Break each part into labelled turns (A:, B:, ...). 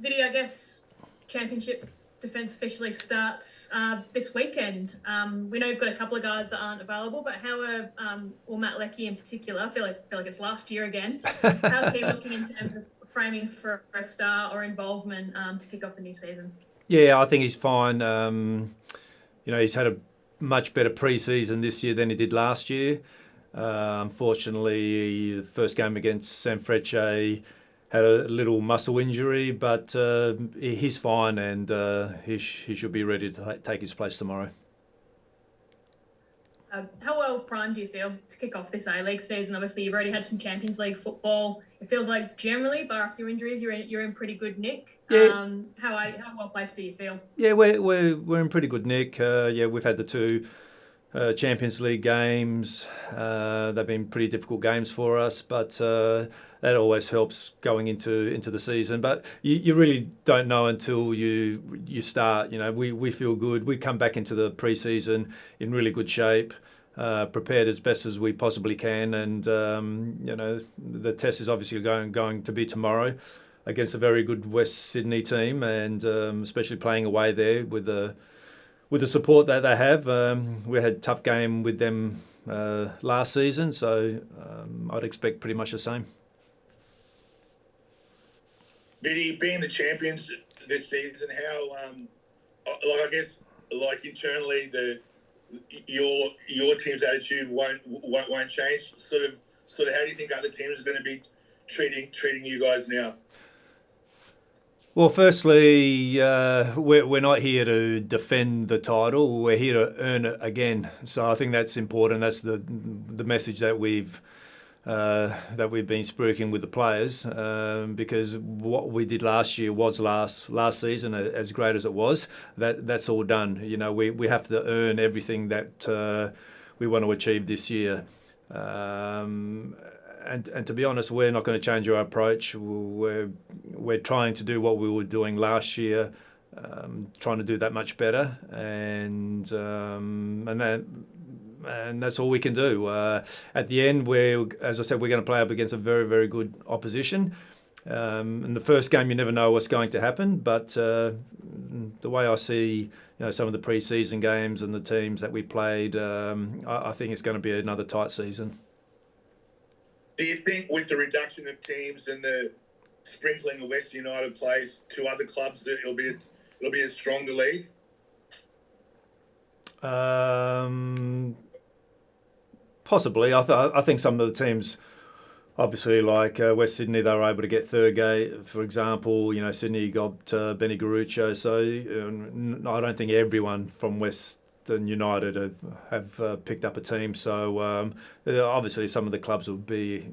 A: Vidi, I guess Championship defence officially starts this weekend. We know you've got a couple of guys that aren't available, but how are, or Matt Leckie in particular, I feel like it's last year again. How's he looking in terms of framing for a start or involvement to kick off the new season?
B: Yeah, I think he's fine. He's had a much better pre-season this year than he did last year. Unfortunately, the first game against Sanfrecce had a little muscle injury, but he's fine, and he should be ready to take his place tomorrow.
A: How well primed do you feel to kick off this A-League season? Obviously, you've already had some Champions League football. It feels like generally, bar off your injuries, you're in pretty good nick.
B: Yeah.
A: How well placed do you feel?
B: Yeah, we're in pretty good nick. We've had the two Champions League games. They've been pretty difficult games for us, but that always helps going into the season. But you really don't know until you start. We feel good. We come back into the pre-season in really good shape, prepared as best as we possibly can, and the test is obviously going to be tomorrow against a very good West Sydney team, and especially playing away there with the support that they have. We had a tough game with them last season, so I'd expect pretty much the same.
C: Biddy, being the champions this season, how, I guess, internally, your team's attitude won't change. Sort of, how do you think other teams are going to be treating you guys now?
B: Well, firstly, we're not here to defend the title. We're here to earn it again. So I think that's important. That's the message that we've been speaking with the players, because what we did last year was last season, as great as it was. That's all done. We have to earn everything that we want to achieve this year. And to be honest, we're not going to change our approach. We're trying to do what we were doing last year, trying to do that much better, and that's all we can do. At the end, as I said, we're going to play up against a very, very good opposition. In the first game, you never know what's going to happen, but the way I see, some of the pre-season games and the teams that we played, I think it's going to be another tight season.
C: Do you think with the reduction of teams and the sprinkling of West United players to other clubs that it'll be a stronger league?
B: Possibly. I think some of the teams, obviously, like West Sydney, they were able to get third gate, for example. Sydney got Benny Garuccio. So I don't think everyone from Western United have picked up a team. So obviously some of the clubs will be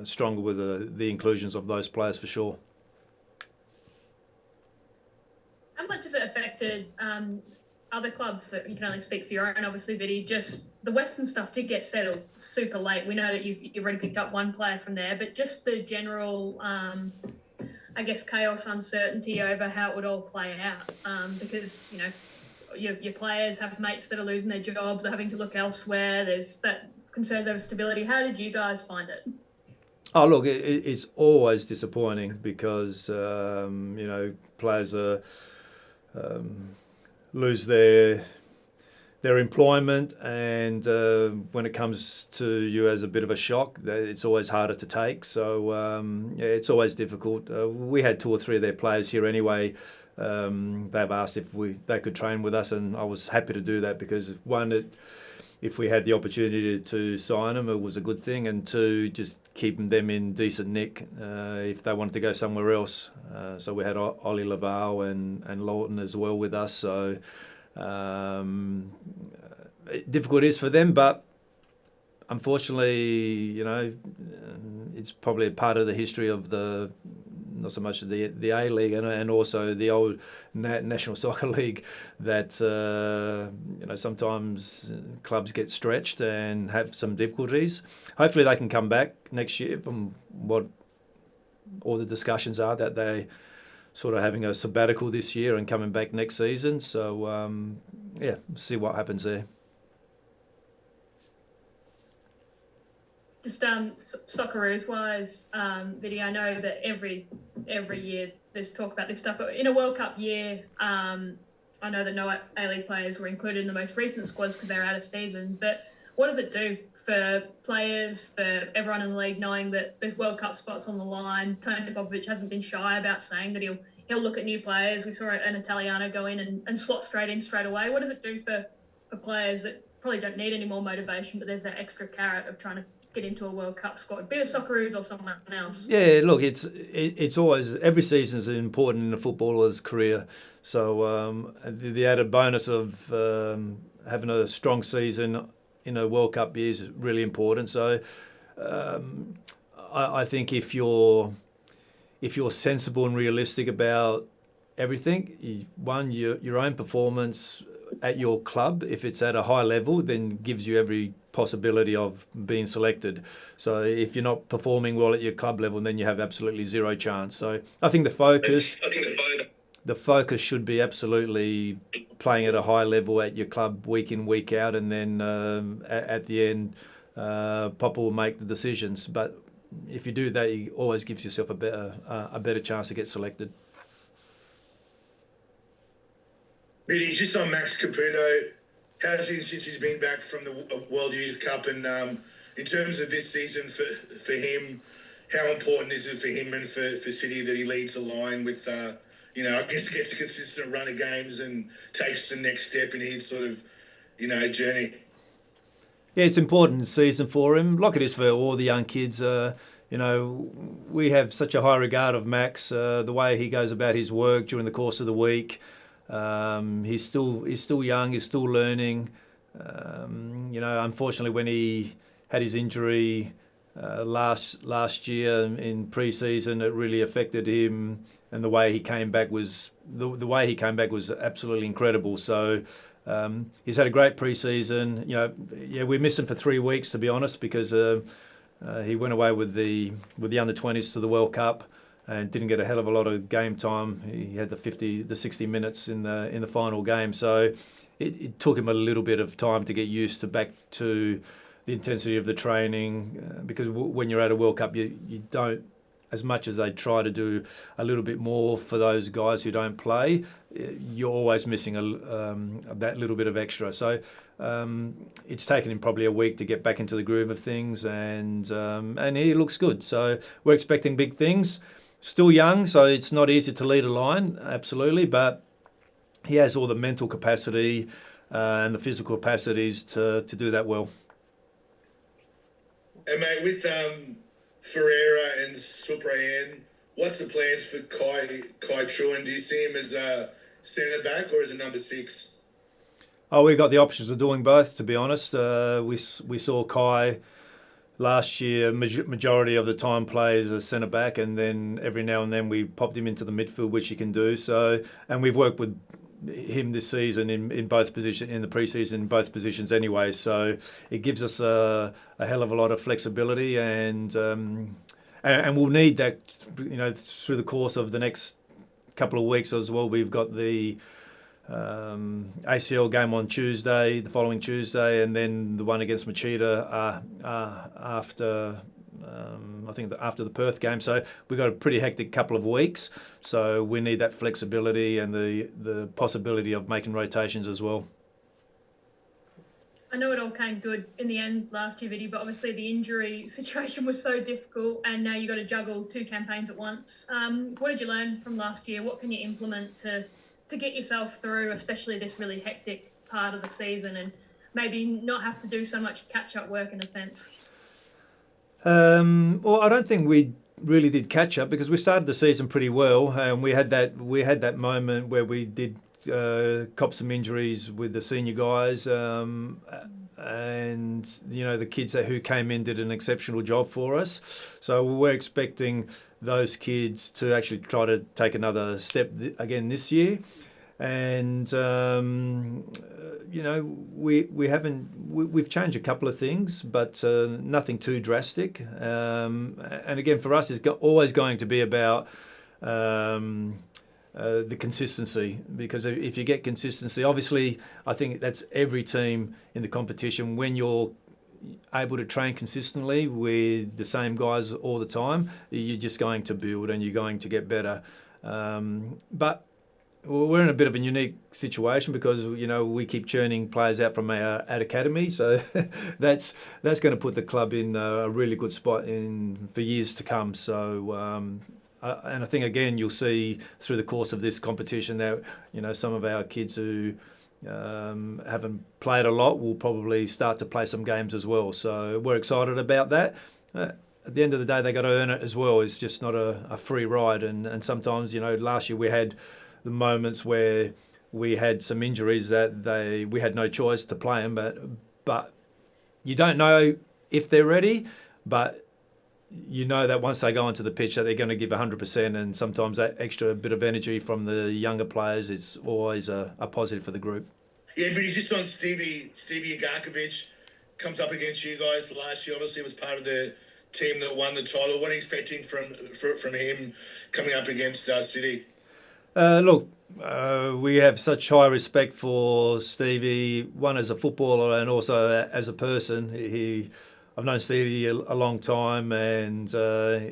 B: stronger with the inclusions of those players for sure.
A: How much has it affected other clubs? That you can only speak for your own, obviously, Vidi. Just the Western stuff did get settled super late. We know that you've already picked up one player from there, but just the general, chaos, uncertainty over how it would all play out, because your players have mates that are losing their jobs, they're having to look elsewhere. There's that concerns over stability. How did you guys find it?
B: Oh, look, it's always disappointing because players lose their employment, and when it comes to you as a bit of a shock, it's always harder to take. So it's always difficult. We had 2 or 3 of their players here anyway. They've asked if they could train with us, and I was happy to do that because one, if we had the opportunity to sign them, it was a good thing, and 2, just keeping them in decent nick if they wanted to go somewhere else. So we had Ollie Laval and Lawton as well with us. So difficult it is for them, but unfortunately, it's probably a part of the history of not so much the A-League and also the old National Soccer League that sometimes clubs get stretched and have some difficulties. Hopefully they can come back next year, from what all the discussions are, that they sort of having a sabbatical this year and coming back next season. So see what happens there.
A: Just Socceroos wise, Vidi, I know that every year there's talk about this stuff, but in a World Cup year, I know that no A-League players were included in the most recent squads because they're out of season, but what does it do for players, for everyone in the league, knowing that there's World Cup spots on the line? Tony Popovic hasn't been shy about saying that he'll look at new players. We saw an Italiano go in and slot straight in straight away. What does it do for players that probably don't need any more motivation, but there's that extra carrot of trying to get into a World Cup squad, be it Socceroos or someone else?
B: Yeah, look, it's always, every season is important in a footballer's career. So the added bonus of having a strong season in a World Cup year is really important. So I think if you're sensible and realistic about everything, your own performance at your club, if it's at a high level, then gives you every possibility of being selected. So if you're not performing well at your club level, then you have absolutely zero chance. So I think the focus should be absolutely playing at a high level at your club week in, week out, and then at the end, Papa will make the decisions. But if you do that, it always gives yourself a better chance to get selected.
C: Biddy, just on Max Caputo, how's he since he's been back from the World Youth Cup? And in terms of this season for him, how important is it for him and for City that he leads the line with, I guess gets a consistent run of games and takes the next step in his sort of, journey?
B: Yeah, it's important season for him, like it is for all the young kids. We have such a high regard of Max, the way he goes about his work during the course of the week. He's still young. He's still learning. Unfortunately, when he had his injury last year in pre-season, it really affected him. And the way he came back was absolutely incredible. So he's had a great pre-season. We missed him for 3 weeks, to be honest, because he went away with the under-20s to the World Cup and didn't get a hell of a lot of game time. He had the 60 minutes in the final game. So it took him a little bit of time to get used back to the intensity of the training, because when you're at a World Cup, you don't, as much as they try to do a little bit more for those guys who don't play, you're always missing that little bit of extra. So it's taken him probably a week to get back into the groove of things, and he looks good. So we're expecting big things. Still young, so it's not easy to lead a line, absolutely, but he has all the mental capacity and the physical capacities to do that well.
C: And mate, with Ferreira and Suprayan, what's the plans for Kai Trewin? Do you see him as a centre back or as a number 6?
B: Oh, we got the options of doing both, to be honest. We saw Kai last year, majority of the time play as a centre back, and then every now and then we popped him into the midfield, which he can do. So, and we've worked with him this season in both positions, in the pre-season, in both positions anyway. So it gives us a hell of a lot of flexibility, and we'll need that, through the course of the next couple of weeks as well. We've got the ACL game on Tuesday, the following Tuesday, and then the one against Machida after after the Perth game. So we've got a pretty hectic couple of weeks. So we need that flexibility and the possibility of making rotations as well.
A: I know it all came good in the end last year, Viddy, but obviously the injury situation was so difficult, and now you've got to juggle 2 campaigns at once. What did you learn from last year? What can you implement to get yourself through, especially this really hectic part of the season, and maybe not have to do so much catch-up work in a sense?
B: Well, I don't think we really did catch up, because we started the season pretty well, and we had that moment where we did cop some injuries with the senior guys, and the kids who came in did an exceptional job for us. So we're expecting those kids to actually try to take another step again this year. And we've changed a couple of things, but nothing too drastic. And again, for us, it's always going to be about the consistency, because if you get consistency, obviously, I think that's every team in the competition. When you're able to train consistently with the same guys all the time, you're just going to build and you're going to get better. But we're in a bit of a unique situation because we keep churning players out from our academy, so that's going to put the club in a really good spot for years to come. So and I think again you'll see through the course of this competition that some of our kids who haven't played a lot will probably start to play some games as well. So we're excited about that. At the end of the day, they got to earn it as well. It's just not a free ride, and sometimes last year we had the moments where we had some injuries that we had no choice to play them, but you don't know if they're ready, but that once they go onto the pitch that they're going to give 100%, and sometimes that extra bit of energy from the younger players, it's always a positive for the group.
C: Yeah, but just on Stevie Agarkovic, comes up against you guys last year, obviously was part of the team that won the title. What are you expecting from him coming up against City?
B: Look, we have such high respect for Stevie, one as a footballer and also as a person. I've known Stevie a long time, and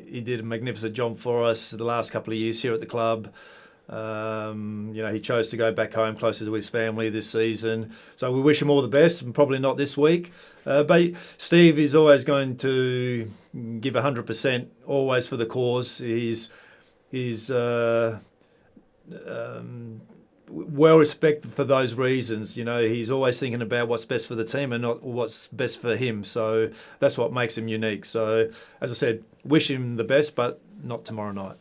B: he did a magnificent job for us the last couple of years here at the club. He chose to go back home closer to his family this season. So we wish him all the best, and probably not this week. But Steve is always going to give 100%, always for the cause. He's well respected for those reasons. He's always thinking about what's best for the team and not what's best for him. So that's what makes him unique. So, as I said, wish him the best, but not tomorrow night.